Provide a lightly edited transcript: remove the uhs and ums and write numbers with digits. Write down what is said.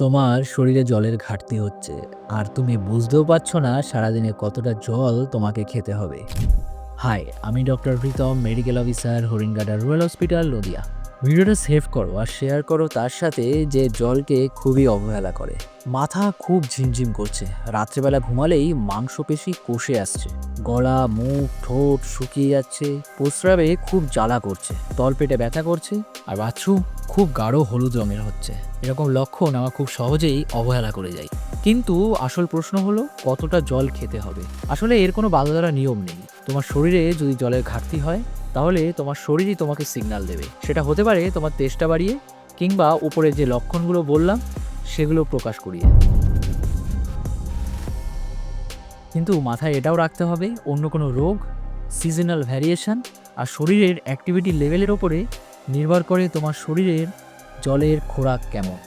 তোমার শরীরে জলের ঘাটতি হচ্ছে আর তুমি বুঝতেও পারছো না সারাদিনে কতটা জল তোমাকে খেতে হবে। হাই, আমি doctor Pritam, medical officer, Haringhata rural hospital, Nadia. ভিডিওটা সেভ করো আর শেয়ার করো তার সাথে যে জলকে খুবই অবহেলা করে। মাথা খুব ঝিমঝিম করছে, রাত্রেবেলা ঘুমালেই মাংসপেশি কষে আসছে, গলা, মুখ, ঠোঁট শুকিয়ে যাচ্ছে, প্রস্রাবে খুব জ্বালা করছে, তলপেটে ব্যথা করছে, আর বাথরুম খুব গাঢ় হলুদ রঙের হচ্ছে। এরকম লক্ষণ আমরা খুব সহজেই অবহেলা করে যাই। কিন্তু আসল প্রশ্ন হলো কতটা জল খেতে হবে। আসলে এর কোনো বাঁধাধরা নিয়ম নেই। তোমার শরীরে যদি জলের ঘাটতি হয় তাহলে তোমার শরীরই তোমাকে সিগন্যাল দেবে। সেটা হতে পারে তোমার তেষ্টা বাড়িয়ে, কিংবা উপরে যে লক্ষণগুলো বললাম সেগুলো প্রকাশ করিয়ে। কিন্তু মাথায় এটাও রাখতে হবে অন্য কোনো রোগ, সিজনাল ভ্যারিয়েশন আর শরীরের অ্যাক্টিভিটি লেভেলের ওপরে নির্ভর করে তোমার শরীরের জলের খোরাক কেমন।